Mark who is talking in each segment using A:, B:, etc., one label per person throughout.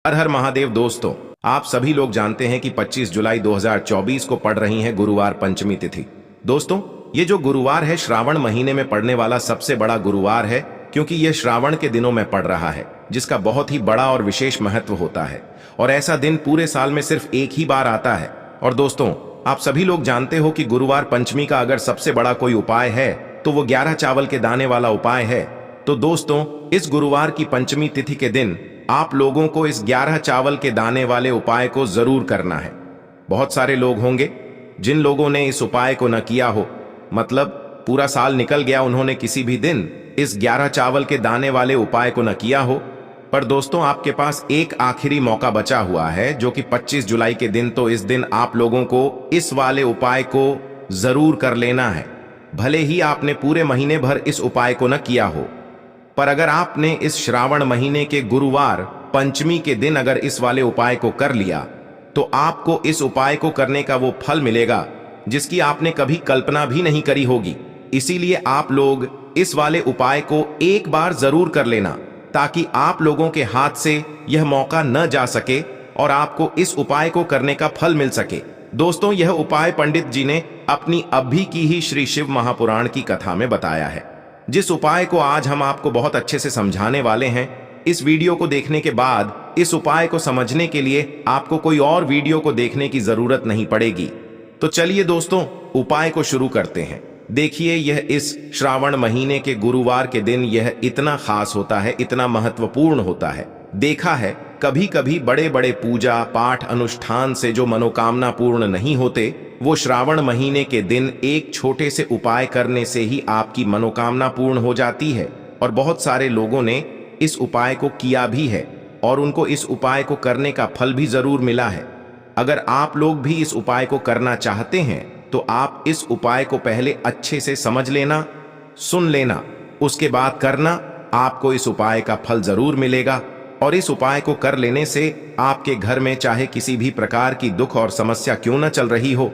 A: हर हर महादेव दोस्तों, आप सभी लोग जानते हैं कि 25 जुलाई 2024 को पड़ रही है गुरुवार पंचमी तिथि। दोस्तों, ये जो गुरुवार है श्रावण महीने में पड़ने वाला सबसे बड़ा गुरुवार है, क्योंकि यह श्रावण के दिनों में पड़ रहा है, जिसका बहुत ही बड़ा और विशेष महत्व होता है। और ऐसा दिन पूरे साल में सिर्फ एक ही बार आता है। और दोस्तों, आप सभी लोग जानते हो कि गुरुवार पंचमी का अगर सबसे बड़ा कोई उपाय है तो वो 11 चावल के दाने वाला उपाय है। तो दोस्तों, इस गुरुवार की पंचमी तिथि के दिन आप लोगों को इस 11 चावल के दाने वाले उपाय को जरूर करना है। बहुत सारे लोग होंगे जिन लोगों ने इस उपाय को न किया हो, मतलब पूरा साल निकल गया, उन्होंने किसी भी दिन इस 11 चावल के दाने वाले उपाय को न किया हो। पर दोस्तों, आपके पास एक आखिरी मौका बचा हुआ है, जो कि 25 जुलाई के दिन। तो इस दिन आप लोगों को इस वाले उपाय को जरूर कर लेना है। भले ही आपने पूरे महीने भर इस उपाय को न किया हो, पर अगर आपने इस श्रावण महीने के गुरुवार पंचमी के दिन अगर इस वाले उपाय को कर लिया, तो आपको इस उपाय को करने का वो फल मिलेगा जिसकी आपने कभी कल्पना भी नहीं करी होगी। इसीलिए आप लोग इस वाले उपाय को एक बार जरूर कर लेना, ताकि आप लोगों के हाथ से यह मौका न जा सके और आपको इस उपाय को करने का फल मिल सके। दोस्तों, यह उपाय पंडित जी ने अपनी अभी की ही श्री शिव महापुराण की कथा में बताया है, जिस उपाय को आज हम आपको बहुत अच्छे से समझाने वाले हैं। इस वीडियो को देखने के बाद इस उपाय को समझने के लिए आपको कोई और वीडियो को देखने की जरूरत नहीं पड़ेगी। तो चलिए दोस्तों, उपाय को शुरू करते हैं। देखिए, यह इस श्रावण महीने के गुरुवार के दिन यह इतना खास होता है, इतना महत्वपूर्ण होता है। देखा है कभी कभी बड़े बड़े पूजा पाठ अनुष्ठान से जो मनोकामना पूर्ण नहीं होते, वो श्रावण महीने के दिन एक छोटे से उपाय करने से ही आपकी मनोकामना पूर्ण हो जाती है। और बहुत सारे लोगों ने इस उपाय को किया भी है और उनको इस उपाय को करने का फल भी जरूर मिला है। अगर आप लोग भी इस उपाय को करना चाहते हैं तो आप इस उपाय को पहले अच्छे से समझ लेना, सुन लेना, उसके बाद करना। आपको इस उपाय का फल जरूर मिलेगा। और इस उपाय को कर लेने से आपके घर में चाहे किसी भी प्रकार की दुख और समस्या क्यों न चल रही हो,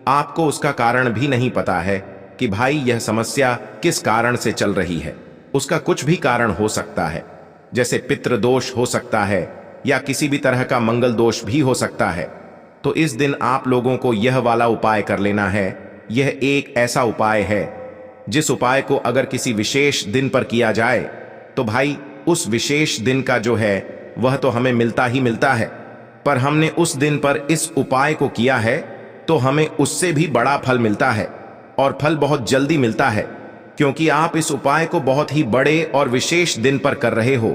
A: आपको उसका कारण भी नहीं पता है कि भाई यह समस्या किस कारण से चल रही है। उसका कुछ भी कारण हो सकता है, जैसे पितृ दोष हो सकता है या किसी भी तरह का मंगल दोष भी हो सकता है। तो इस दिन आप लोगों को यह वाला उपाय कर लेना है। यह एक ऐसा उपाय है जिस उपाय को अगर किसी विशेष दिन पर किया जाए तो भाई उस विशेष दिन का जो है वह तो हमें मिलता ही मिलता है, पर हमने उस दिन पर इस उपाय को किया है तो हमें उससे भी बड़ा फल मिलता है। और फल बहुत जल्दी मिलता है, क्योंकि आप इस उपाय को बहुत ही बड़े और विशेष दिन पर कर रहे हो।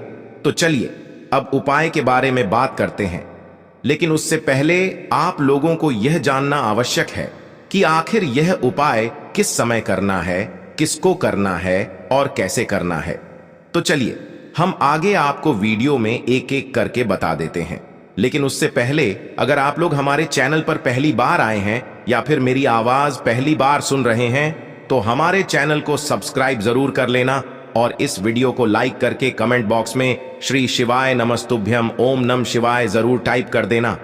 A: तो चलिए अब उपाय के बारे में बात करते हैं। लेकिन उससे पहले आप लोगों को यह जानना आवश्यक है कि आखिर यह उपाय किस समय करना है, किसको करना है और कैसे करना है। तो चलिए हम आगे आपको वीडियो में एक एक करके बता देते हैं। लेकिन उससे पहले अगर आप लोग हमारे चैनल पर पहली बार आए हैं या फिर मेरी आवाज पहली बार सुन रहे हैं, तो हमारे चैनल को सब्सक्राइब जरूर कर लेना और इस वीडियो को लाइक करके कमेंट बॉक्स में श्री शिवाय नमस्तुभ्यम ओम नम शिवाय जरूर टाइप कर देना।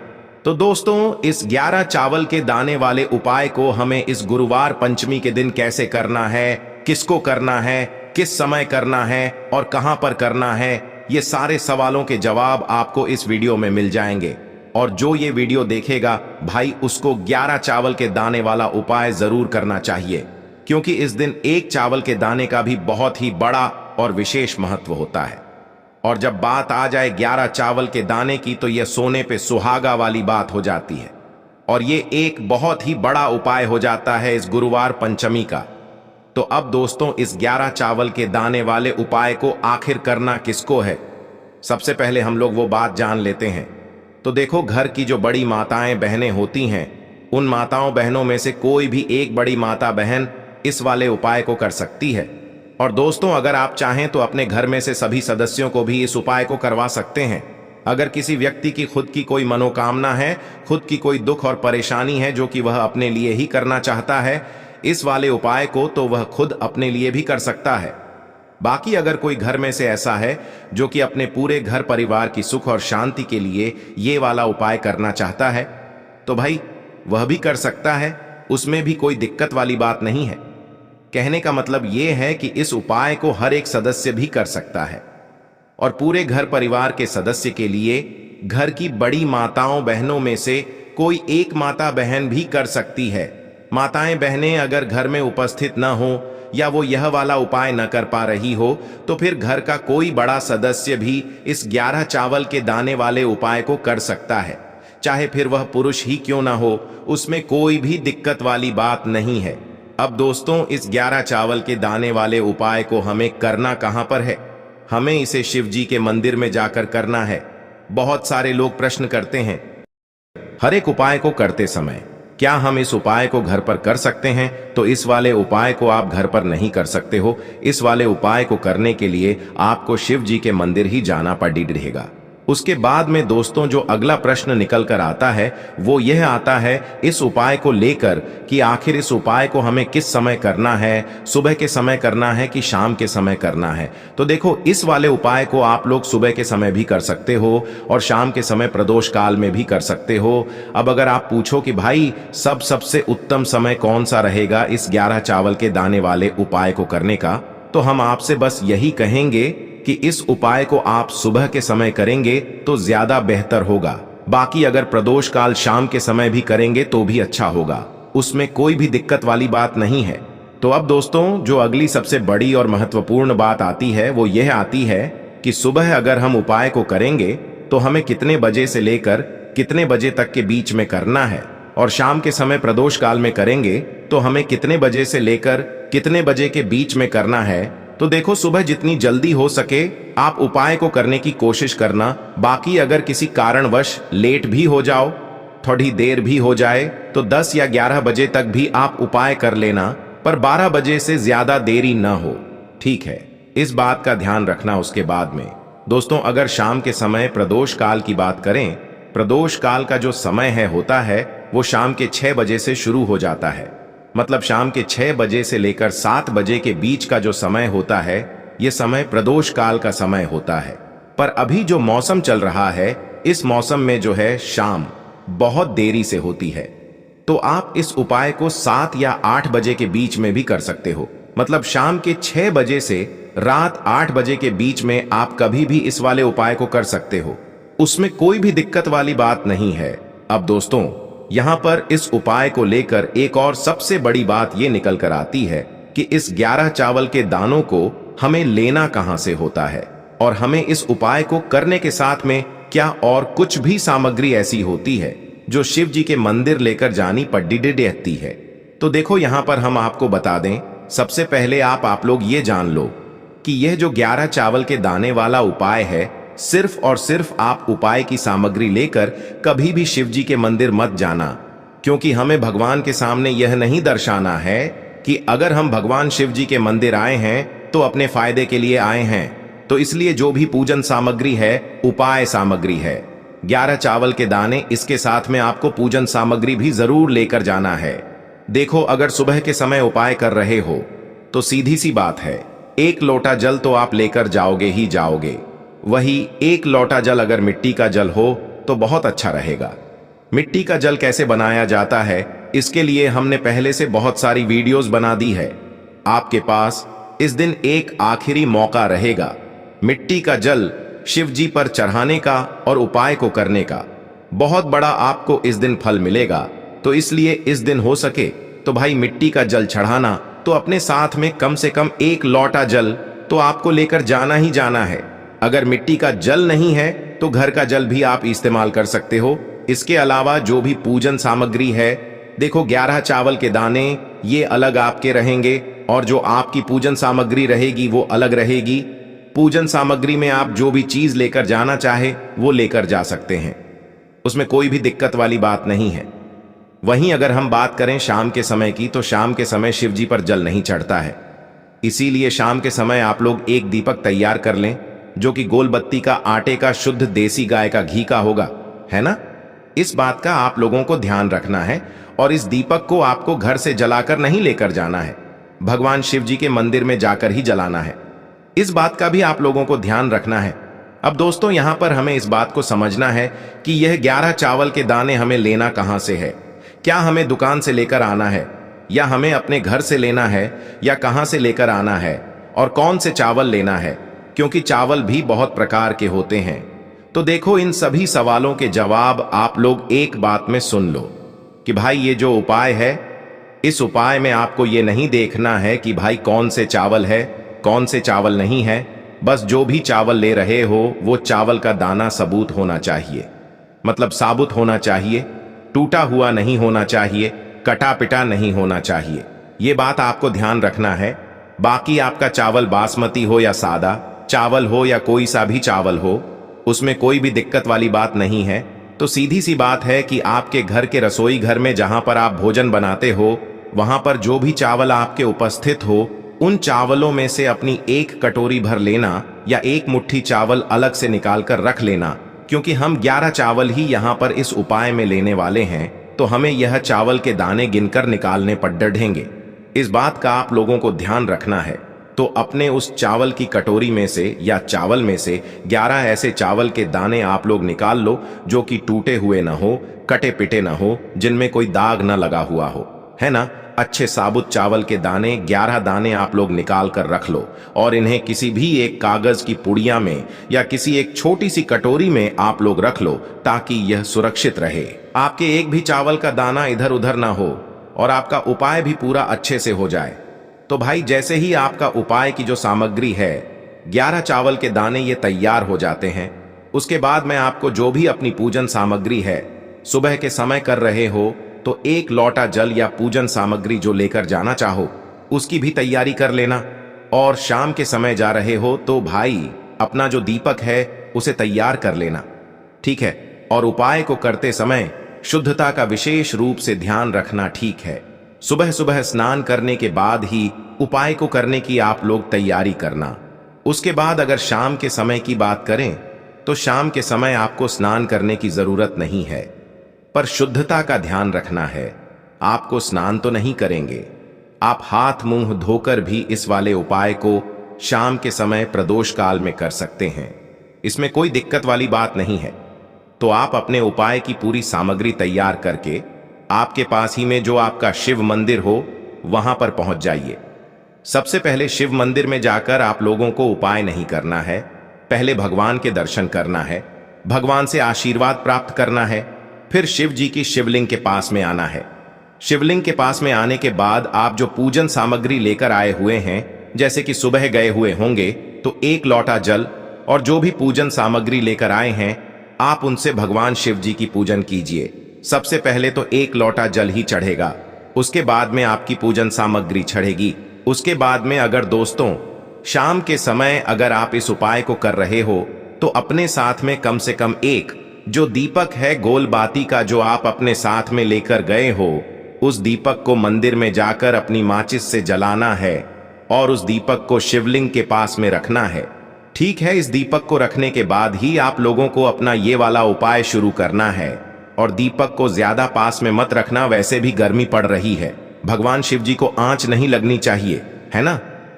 A: तो दोस्तों, इस 11 चावल के दाने वाले उपाय को हमें इस गुरुवार पंचमी के दिन कैसे करना है, किसको करना है, किस समय करना है और कहां पर करना है, ये सारे सवालों के जवाब आपको इस वीडियो में मिल जाएंगे। और जो ये वीडियो देखेगा भाई, उसको 11 चावल के दाने वाला उपाय जरूर करना चाहिए, क्योंकि इस दिन एक चावल के दाने का भी बहुत ही बड़ा और विशेष महत्व होता है। और जब बात आ जाए 11 चावल के दाने की, तो यह सोने पे सुहागा वाली बात हो जाती है और ये एक बहुत ही बड़ा उपाय हो जाता है इस गुरुवार पंचमी का। तो अब दोस्तों, इस 11 चावल के दाने वाले उपाय को आखिर करना किसको है, सबसे पहले हम लोग वो बात जान लेते हैं। तो देखो, घर की जो बड़ी माताएं बहनें होती हैं, उन माताओं बहनों में से कोई भी एक बड़ी माता बहन इस वाले उपाय को कर सकती है। और दोस्तों, अगर आप चाहें तो अपने घर में से सभी सदस्यों को भी इस उपाय को करवा सकते हैं। अगर किसी व्यक्ति की खुद की कोई मनोकामना है, खुद की कोई दुख और परेशानी है जो कि वह अपने लिए ही करना चाहता है इस वाले उपाय को, तो वह खुद अपने लिए भी कर सकता है। बाकी अगर कोई घर में से ऐसा है जो कि अपने पूरे घर परिवार की सुख और शांति के लिए ये वाला उपाय करना चाहता है, तो भाई वह भी कर सकता है, उसमें भी कोई दिक्कत वाली बात नहीं है। कहने का मतलब ये है कि इस उपाय को हर एक सदस्य भी कर सकता है और पूरे घर परिवार के सदस्य के लिए घर की बड़ी माताओं बहनों में से कोई एक माता बहन भी कर सकती है। माताएं बहनें अगर घर में उपस्थित न हो या वो यह वाला उपाय न कर पा रही हो तो फिर घर का कोई बड़ा सदस्य भी इस 11 चावल के दाने वाले उपाय को कर सकता है, चाहे फिर वह पुरुष ही क्यों ना हो। उसमें कोई भी दिक्कत वाली बात नहीं है। अब दोस्तों, इस 11 चावल के दाने वाले उपाय को हमें करना कहां पर है? हमें इसे शिव जी के मंदिर में जाकर करना है। बहुत सारे लोग प्रश्न करते हैं, हर एक उपाय को करते समय क्या हम इस उपाय को घर पर कर सकते हैं? तो इस वाले उपाय को आप घर पर नहीं कर सकते हो। इस वाले उपाय को करने के लिए आपको शिव जी के मंदिर ही जाना पड़ेगा। उसके बाद में दोस्तों जो अगला प्रश्न निकल कर आता है वो यह आता है इस उपाय को लेकर कि आखिर इस उपाय को हमें किस समय करना है, सुबह के समय करना है कि शाम के समय करना है। तो देखो, इस वाले उपाय को आप लोग सुबह के समय भी कर सकते हो और शाम के समय प्रदोष काल में भी कर सकते हो। अब अगर आप पूछो कि भाई सबसे उत्तम समय कौन सा रहेगा इस 11 चावल के दाने वाले उपाय को करने का, तो हम आपसे बस यही कहेंगे कि इस उपाय को आप सुबह के समय करेंगे तो ज्यादा बेहतर होगा। बाकी अगर प्रदोष काल शाम के समय भी करेंगे तो भी अच्छा होगा, उसमें कोई भी दिक्कत वाली बात नहीं है। तो अब दोस्तों जो अगली सबसे बड़ी और महत्वपूर्ण बात आती है वो यह आती है कि सुबह अगर हम उपाय को करेंगे तो हमें कितने बजे से लेकर कितने बजे तक के बीच में करना है, और शाम के समय प्रदोष काल में करेंगे तो हमें कितने बजे से लेकर कितने बजे के बीच में करना है। तो देखो, सुबह जितनी जल्दी हो सके आप उपाय को करने की कोशिश करना। बाकी अगर किसी कारणवश लेट भी हो जाओ, थोड़ी देर भी हो जाए, तो 10 या 11 बजे तक भी आप उपाय कर लेना, पर 12 बजे से ज्यादा देरी न हो, ठीक है? इस बात का ध्यान रखना। उसके बाद में दोस्तों अगर शाम के समय प्रदोष काल की बात करें, प्रदोष काल का जो समय होता है वो शाम के 6 बजे से शुरू हो जाता है। मतलब शाम के 6 बजे से लेकर 7 बजे के बीच का जो समय होता है ये समय प्रदोष काल का समय होता है। पर अभी जो मौसम चल रहा है इस मौसम में जो है शाम बहुत देरी से होती है, तो आप इस उपाय को 7 या 8 बजे के बीच में भी कर सकते हो। मतलब शाम के 6 बजे से रात 8 बजे के बीच में आप कभी भी इस वाले उपाय को कर सकते हो, उसमें कोई भी दिक्कत वाली बात नहीं है। अब दोस्तों यहां पर इस उपाय को लेकर एक और सबसे बड़ी बात यह निकल कर आती है कि इस 11 चावल के दानों को हमें लेना कहां से होता है, और हमें इस उपाय को करने के साथ में क्या और कुछ भी सामग्री ऐसी होती है जो शिव जी के मंदिर लेकर जानी पड़ती है। तो देखो यहां पर हम आपको बता दें, सबसे पहले आप लोग ये जान लो कि यह जो 11 चावल के दाने वाला उपाय है, सिर्फ और सिर्फ आप उपाय की सामग्री लेकर कभी भी शिव जी के मंदिर मत जाना, क्योंकि हमें भगवान के सामने यह नहीं दर्शाना है कि अगर हम भगवान शिव जी के मंदिर आए हैं तो अपने फायदे के लिए आए हैं। तो इसलिए जो भी पूजन सामग्री है उपाय सामग्री है, 11 चावल के दाने, इसके साथ में आपको पूजन सामग्री भी जरूर लेकर जाना है। देखो अगर सुबह के समय उपाय कर रहे हो तो सीधी सी बात है, 1 लोटा जल तो आप लेकर जाओगे ही जाओगे। वही 1 लोटा जल अगर मिट्टी का जल हो तो बहुत अच्छा रहेगा। मिट्टी का जल कैसे बनाया जाता है इसके लिए हमने पहले से बहुत सारी वीडियोस बना दी है। आपके पास इस दिन एक आखिरी मौका रहेगा मिट्टी का जल शिव जी पर चढ़ाने का और उपाय को करने का। बहुत बड़ा आपको इस दिन फल मिलेगा। तो इसलिए इस दिन हो सके तो भाई मिट्टी का जल चढ़ाना, तो अपने साथ में कम से कम 1 लोटा जल तो आपको लेकर जाना ही जाना है। अगर मिट्टी का जल नहीं है तो घर का जल भी आप इस्तेमाल कर सकते हो। इसके अलावा जो भी पूजन सामग्री है, देखो 11 चावल के दाने ये अलग आपके रहेंगे और जो आपकी पूजन सामग्री रहेगी वो अलग रहेगी। पूजन सामग्री में आप जो भी चीज लेकर जाना चाहे वो लेकर जा सकते हैं, उसमें कोई भी दिक्कत वाली बात नहीं है। वहीं अगर हम बात करें शाम के समय की, तो शाम के समय शिव जी पर जल नहीं चढ़ता है, इसीलिए शाम के समय आप लोग एक दीपक तैयार कर लें जो कि गोल बत्ती का आटे का शुद्ध देसी गाय का घी का होगा, है ना? इस बात का आप लोगों को ध्यान रखना है। और इस दीपक को आपको घर से जलाकर नहीं लेकर जाना है, भगवान शिव जी के मंदिर में जाकर ही जलाना है। इस बात का भी आप लोगों को ध्यान रखना है। अब दोस्तों यहां पर हमें इस बात को समझना है कि यह 11 चावल के दाने हमें लेना कहां से है। क्या हमें दुकान से लेकर आना है, या हमें अपने घर से लेना है, या कहां से लेकर आना है, और कौन से चावल लेना है? क्योंकि चावल भी बहुत प्रकार के होते हैं। तो देखो, इन सभी सवालों के जवाब आप लोग एक बात में सुन लो कि भाई ये जो उपाय है, इस उपाय में आपको ये नहीं देखना है कि भाई कौन से चावल है, कौन से चावल नहीं है। बस जो भी चावल ले रहे हो वो चावल का दाना सबूत होना चाहिए, मतलब साबुत होना चाहिए, टूटा हुआ नहीं होना चाहिए, कटा पिटा नहीं होना चाहिए। ये बात आपको ध्यान रखना है। बाकी आपका चावल बासमती हो या सादा चावल हो या कोई सा भी चावल हो, उसमें कोई भी दिक्कत वाली बात नहीं है। तो सीधी सी बात है कि आपके घर के रसोई घर में जहां पर आप भोजन बनाते हो, वहां पर जो भी चावल आपके उपस्थित हो, उन चावलों में से अपनी एक कटोरी भर लेना या एक मुट्ठी चावल अलग से निकाल कर रख लेना। क्योंकि हम 11 चावल ही यहाँ पर इस उपाय में लेने वाले हैं, तो हमें यह चावल के दाने गिनकर निकालने पर डढ़ेंगे। इस बात का आप लोगों को ध्यान रखना है। तो अपने उस चावल की कटोरी में से या चावल में से 11 ऐसे चावल के दाने आप लोग निकाल लो जो कि टूटे हुए ना हो, कटे पिटे ना हो, जिनमें कोई दाग ना लगा हुआ हो, है ना। अच्छे साबुत चावल के दाने 11 दाने आप लोग निकाल कर रख लो और इन्हें किसी भी एक कागज की पुड़िया में या किसी एक छोटी सी कटोरी में आप लोग रख लो, ताकि यह सुरक्षित रहे। आपके एक भी चावल का दाना इधर उधर ना हो और आपका उपाय भी पूरा अच्छे से हो जाए। तो भाई जैसे ही आपका उपाय की जो सामग्री है, 11 चावल के दाने ये तैयार हो जाते हैं, उसके बाद मैं आपको जो भी अपनी पूजन सामग्री है, सुबह के समय कर रहे हो तो एक लोटा जल या पूजन सामग्री जो लेकर जाना चाहो उसकी भी तैयारी कर लेना। और शाम के समय जा रहे हो तो भाई अपना जो दीपक है उसे तैयार कर लेना, ठीक है। और उपाय को करते समय शुद्धता का विशेष रूप से ध्यान रखना, ठीक है। सुबह सुबह स्नान करने के बाद ही उपाय को करने की आप लोग तैयारी करना। उसके बाद अगर शाम के समय की बात करें तो शाम के समय आपको स्नान करने की जरूरत नहीं है, पर शुद्धता का ध्यान रखना है। आपको स्नान तो नहीं करेंगे, आप हाथ मुंह धोकर भी इस वाले उपाय को शाम के समय प्रदोष काल में कर सकते हैं। इसमें कोई दिक्कत वाली बात नहीं है। तो आप अपने उपाय की पूरी सामग्री तैयार करके आपके पास ही में जो आपका शिव मंदिर हो वहां पर पहुंच जाइए। सबसे पहले शिव मंदिर में जाकर आप लोगों को उपाय नहीं करना है, पहले भगवान के दर्शन करना है, भगवान से आशीर्वाद प्राप्त करना है, फिर शिव जी की शिवलिंग के पास में आना है। शिवलिंग के पास में आने के बाद आप जो पूजन सामग्री लेकर आए हुए हैं, जैसे कि सुबह गए हुए होंगे तो एक लोटा जल और जो भी पूजन सामग्री लेकर आए हैं, आप उनसे भगवान शिव जी की पूजन कीजिए। सबसे पहले तो एक लोटा जल ही चढ़ेगा, उसके बाद में आपकी पूजन सामग्री चढ़ेगी। उसके बाद में अगर दोस्तों शाम के समय अगर आप इस उपाय को कर रहे हो तो अपने साथ में कम से कम एक जो दीपक है गोल बाती का जो आप अपने साथ में लेकर गए हो, उस दीपक को मंदिर में जाकर अपनी माचिस से जलाना है और उस दीपक को शिवलिंग के पास में रखना है, ठीक है। इस दीपक को रखने के बाद ही आप लोगों को अपना ये वाला उपाय शुरू करना है। और दीपक को ज्यादा पास में मत रखना, वैसे भी गर्मी पड़ रही है, भगवान शिव जी को आंच नहीं लगनी चाहिए, है ना।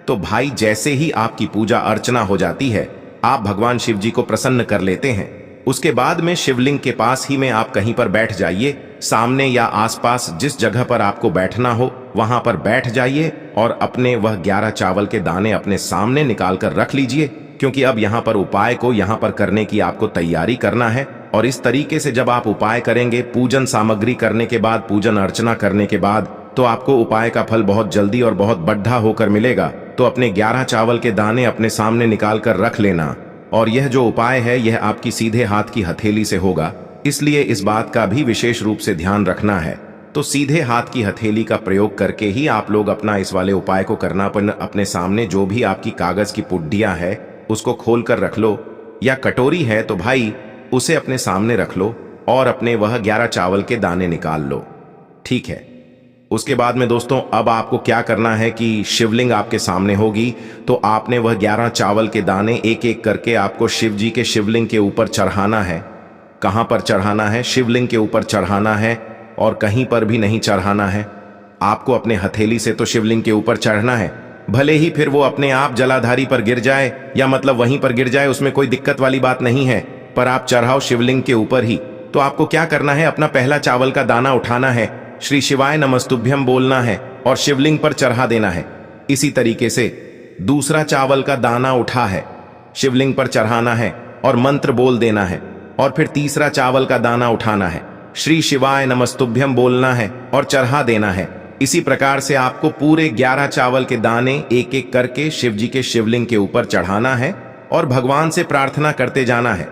A: तो भाई जैसे ही आपकी पूजा अर्चना हो जाती है, आप भगवान शिव जी को प्रसन्न कर लेते हैं। उसके बाद में शिवलिंग के पास ही में आप कहीं पर बैठ जाइए, सामने या आसपास जिस जगह पर आपको बैठना हो वहां पर बैठ जाइए और अपने वह 11 चावल के दाने अपने सामने निकाल कर रख लीजिए। क्योंकि अब यहाँ पर उपाय को यहाँ पर करने की आपको तैयारी करना है। और इस तरीके से जब आप उपाय करेंगे, पूजन सामग्री करने के बाद, पूजन अर्चना करने के बाद, तो आपको उपाय का फल बहुत जल्दी और बहुत बढ़ा होकर मिलेगा। तो अपने 11 चावल के दाने अपने सामने निकाल कर रख लेना। और यह जो उपाय है यह आपकी सीधे हाथ की हथेली से होगा, इसलिए इस बात का भी विशेष रूप से ध्यान रखना है। तो सीधे हाथ की हथेली का प्रयोग करके ही आप लोग अपना इस वाले उपाय को करना। पर अपने सामने जो भी आपकी कागज की पुड्डियां है उसको खोल कर रख लो, या कटोरी है तो भाई उसे अपने सामने रख लो और अपने वह 11 चावल के दाने निकाल लो, ठीक है। उसके बाद में दोस्तों अब आपको क्या करना है कि शिवलिंग आपके सामने होगी, तो आपने वह 11 चावल के दाने एक एक करके आपको शिव जी के शिवलिंग के ऊपर चढ़ाना है। कहां पर चढ़ाना है? शिवलिंग के ऊपर चढ़ाना है और कहीं पर भी नहीं चढ़ाना है। आपको अपने हथेली से तो शिवलिंग के ऊपर चढ़ना है, भले ही फिर वो अपने आप जलाधारी पर गिर जाए या मतलब वहीं पर गिर जाए, उसमें कोई दिक्कत वाली बात नहीं है, पर आप चढ़ाओ शिवलिंग के ऊपर ही। तो आपको क्या करना है, अपना पहला चावल का दाना उठाना है, श्री शिवाय नमस्तुभ्यम बोलना है और शिवलिंग पर चढ़ा देना है। इसी तरीके से दूसरा चावल का दाना उठा है, शिवलिंग पर चढ़ाना है और मंत्र बोल देना है। और फिर तीसरा चावल का दाना उठाना है, श्री शिवाय नमस्तुभ्यम बोलना है और चढ़ा देना है। इसी प्रकार से आपको पूरे 11 चावल के दाने एक एक करके शिव जी के शिवलिंग के ऊपर चढ़ाना है और भगवान से प्रार्थना करते जाना है।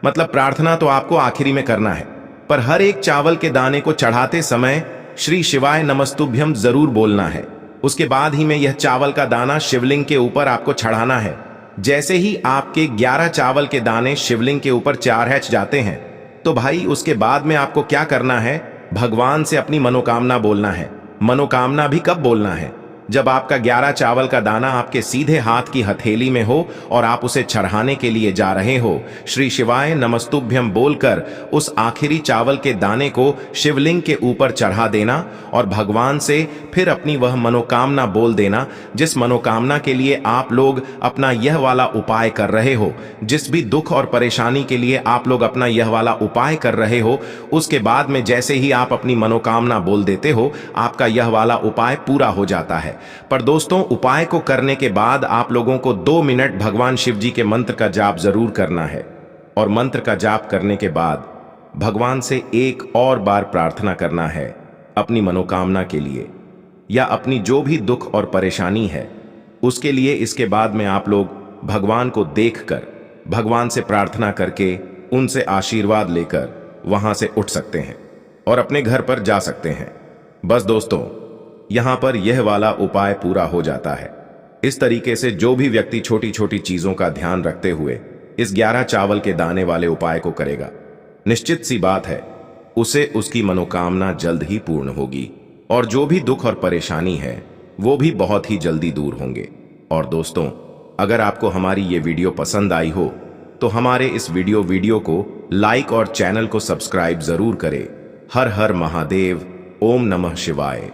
A: मतलब प्रार्थना तो आपको आखिरी में करना है, पर हर एक चावल के दाने को चढ़ाते समय श्री शिवाय नमस्तुभ्यम जरूर बोलना है। उसके बाद ही में यह चावल का दाना शिवलिंग के ऊपर आपको चढ़ाना है। जैसे ही आपके 11 चावल के दाने शिवलिंग के ऊपर चढ़ जाते हैं, तो भाई उसके बाद में आपको क्या करना है, भगवान से अपनी मनोकामना बोलना है। मनोकामना भी कब बोलना है, जब आपका 11 चावल का दाना आपके सीधे हाथ की हथेली में हो और आप उसे चढ़ाने के लिए जा रहे हो। श्री शिवाय नमस्तुभ्यम बोलकर उस आखिरी चावल के दाने को शिवलिंग के ऊपर चढ़ा देना और भगवान से फिर अपनी वह मनोकामना बोल देना, जिस मनोकामना के लिए आप लोग अपना यह वाला उपाय कर रहे हो, जिस भी दुख और परेशानी के लिए आप लोग अपना यह वाला उपाय कर रहे हो। उसके बाद में जैसे ही आप अपनी मनोकामना बोल देते हो, आपका यह वाला उपाय पूरा हो जाता है। पर दोस्तों, उपाय को करने के बाद आप लोगों को 2 मिनट भगवान शिव जी के मंत्र का जाप जरूर करना है। और मंत्र का जाप करने के बाद भगवान से एक और बार प्रार्थना करना है अपनी मनोकामना के लिए, या अपनी जो भी दुख और परेशानी है उसके लिए। इसके बाद में आप लोग भगवान को देखकर, भगवान से प्रार्थना करके, उनसे आशीर्वाद लेकर वहां से उठ सकते हैं और अपने घर पर जा सकते हैं। बस दोस्तों, यहां पर यह वाला उपाय पूरा हो जाता है। इस तरीके से जो भी व्यक्ति छोटी छोटी चीजों का ध्यान रखते हुए इस 11 चावल के दाने वाले उपाय को करेगा, निश्चित सी बात है उसे उसकी मनोकामना जल्द ही पूर्ण होगी और जो भी दुख और परेशानी है वो भी बहुत ही जल्दी दूर होंगे। और दोस्तों, अगर आपको हमारी ये वीडियो पसंद आई हो तो हमारे इस वीडियो को लाइक और चैनल को सब्सक्राइब जरूर करें। हर हर महादेव, ओम नमः शिवाय।